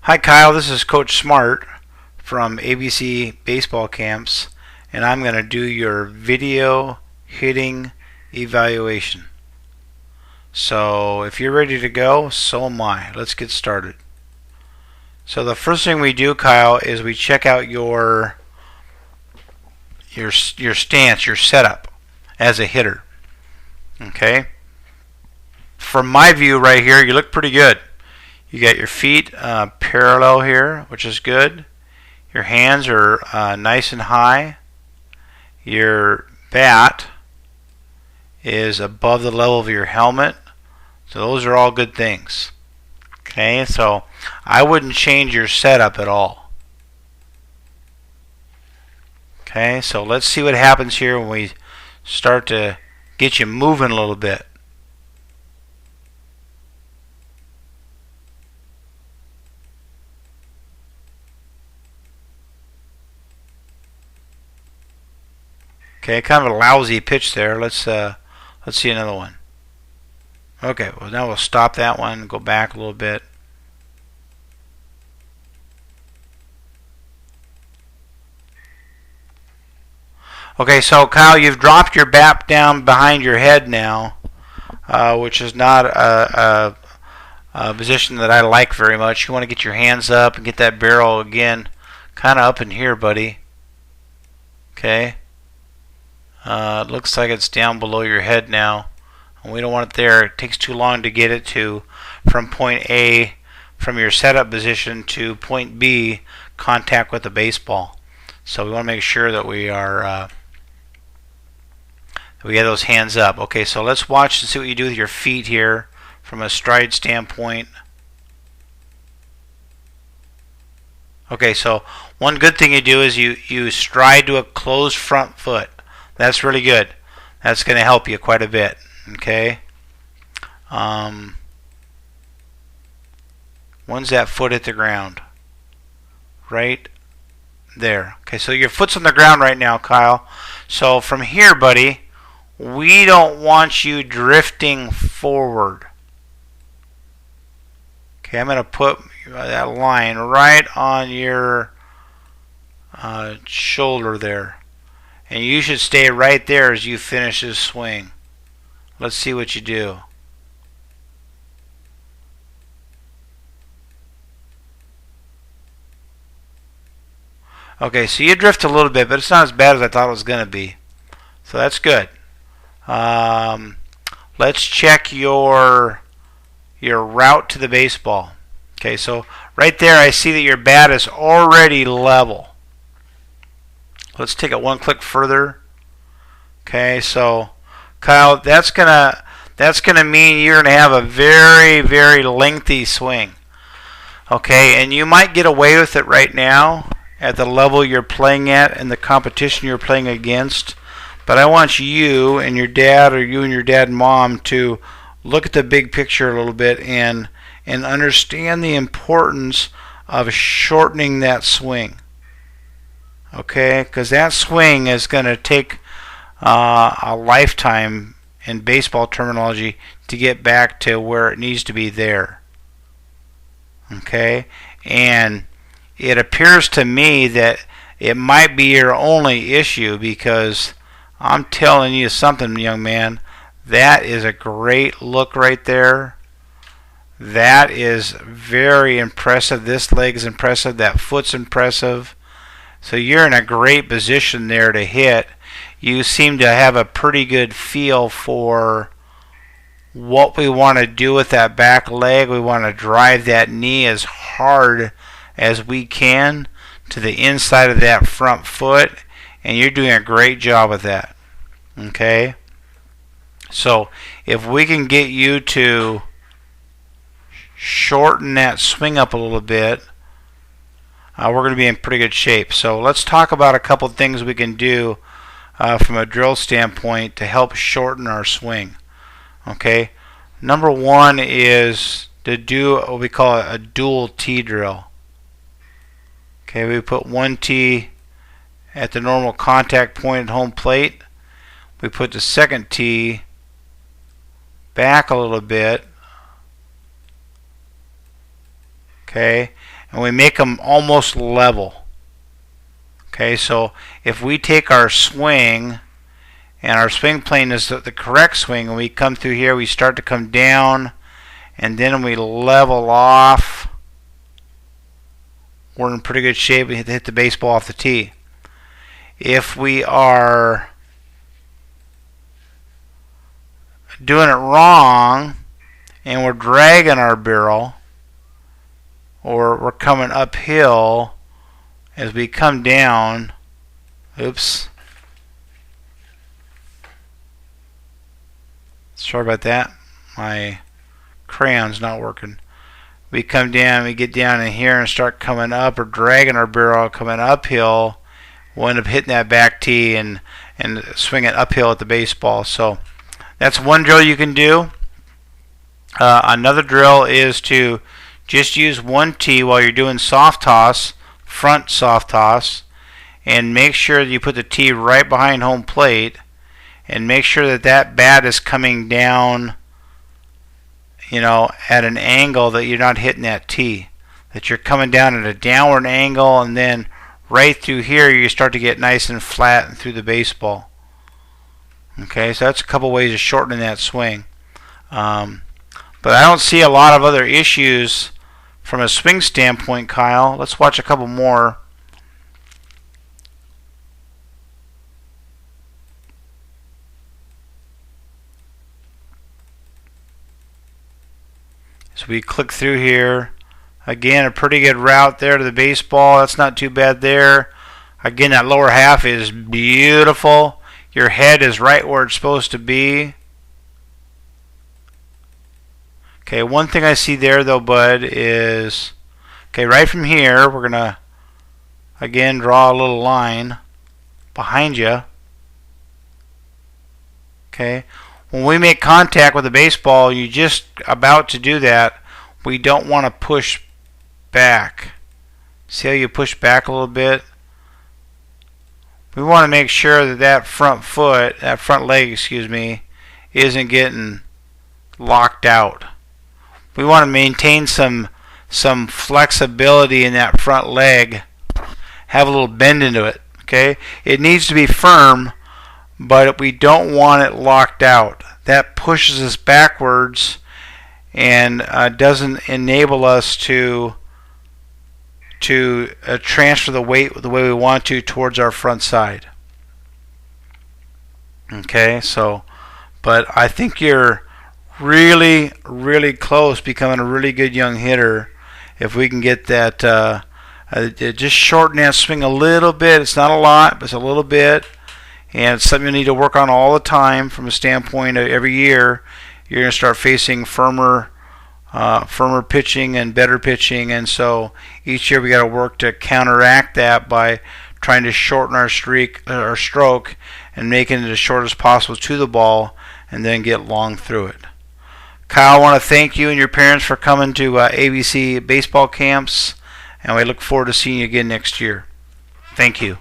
Hi Kyle, this is Coach Smart from ABC Baseball Camps, and I'm going to do your video hitting evaluation. So if you're ready to go, so am I. Let's get started. So the first thing we do, Kyle, is we check out your stance, your setup as a hitter. Okay? From my view right here, you look pretty good. You got your feet parallel here, which is good. Your hands are nice and high. Your bat is above the level of your helmet. So those are all good things. Okay, so I wouldn't change your setup at all. Okay, so let's see what happens here when we start to get you moving a little bit. Okay, kind of a lousy pitch there. Let's see another one. Okay, well now we'll stop that one and go back a little bit. Okay, so Kyle, you've dropped your bat down behind your head now, which is not a position that I like very much. You want to get your hands up and get that barrel again kind of up in here, buddy. Okay. It looks like it's down below your head now, and we don't want it there. It takes too long to get it from point A, from your setup position to point B, contact with the baseball. So we want to make sure that we are we have those hands up. Okay, so let's watch and see what you do with your feet here from a stride standpoint. Okay, so one good thing you do is you stride to a closed front foot. That's really good. That's going to help you quite a bit. Okay. When's that foot hit the ground? Right there. Okay, so your foot's on the ground right now, Kyle. So from here, buddy, we don't want you drifting forward. Okay, I'm going to put that line right on your shoulder there. And you should stay right there as you finish this swing. Let's see what you do. Okay, so you drift a little bit, but it's not as bad as I thought it was going to be. So that's good. Let's check your route to the baseball. Okay, so right there I see that your bat is already level. Let's take it one click further. Okay, so Kyle, that's gonna mean you're gonna have a very, very lengthy swing. Okay, and you might get away with it right now at the level you're playing at and the competition you're playing against. But I want you and your dad, or you and your dad and mom, to look at the big picture a little bit and understand the importance of shortening that swing. Okay, because that swing is going to take a lifetime in baseball terminology to get back to where it needs to be there. Okay, and it appears to me that it might be your only issue, because I'm telling you something, young man, that is a great look right there. That is very impressive. This leg's impressive. That foot's impressive. So you're in a great position there to hit. You seem to have a pretty good feel for what we want to do with that back leg. We want to drive that knee as hard as we can to the inside of that front foot, and you're doing a great job with that. Okay? So if we can get you to shorten that swing up a little bit, we're going to be in pretty good shape. So let's talk about a couple of things we can do from a drill standpoint to help shorten our swing. Okay, number one is to do what we call a dual tee drill. Okay, we put one tee at the normal contact point at home plate. We put the second tee back a little bit. Okay, and we make them almost level. Okay, so if we take our swing, and our swing plane is the correct swing, and we come through here, we start to come down, and then we level off, we're in pretty good shape. We hit the baseball off the tee. If we are doing it wrong and we're dragging our barrel, or we're coming uphill as we come down, oops, sorry about that, my crayon's not working. We come down, we get down in here and start coming up or dragging our barrel coming uphill, we'll end up hitting that back tee and swinging uphill at the baseball. So that's one drill you can do. Another drill is to just use one tee while you're doing soft toss, front soft toss, and make sure that you put the tee right behind home plate, and make sure that that bat is coming down, you know, at an angle that you're not hitting that tee, that you're coming down at a downward angle, and then right through here you start to get nice and flat and through the baseball. Okay, so that's a couple ways of shortening that swing. But I don't see a lot of other issues from a swing standpoint, Kyle. Let's watch a couple more. So we click through here. Again, a pretty good route there to the baseball. That's not too bad there. Again, that lower half is beautiful. Your head is right where it's supposed to be. Okay, one thing I see there though, bud, is, okay, right from here, we're going to, again, draw a little line behind you. Okay. When we make contact with the baseball, you're just about to do that, we don't want to push back. See how you push back a little bit? We want to make sure that that front foot, that front leg, excuse me, isn't getting locked out. We want to maintain some flexibility in that front leg, have a little bend into it. Okay, it needs to be firm, but we don't want it locked out. That pushes us backwards and doesn't enable us to transfer the weight the way we want to towards our front side. Okay, so, but I think you're really, really close becoming a really good young hitter if we can get that, just shorten that swing a little bit. It's not a lot, but it's a little bit. And it's something you need to work on all the time from a standpoint of every year. You're going to start facing firmer pitching and better pitching. And so each year we got to work to counteract that by trying to shorten our stroke and making it as short as possible to the ball and then get long through it. Kyle, I want to thank you and your parents for coming to ABC baseball camps, and we look forward to seeing you again next year. Thank you.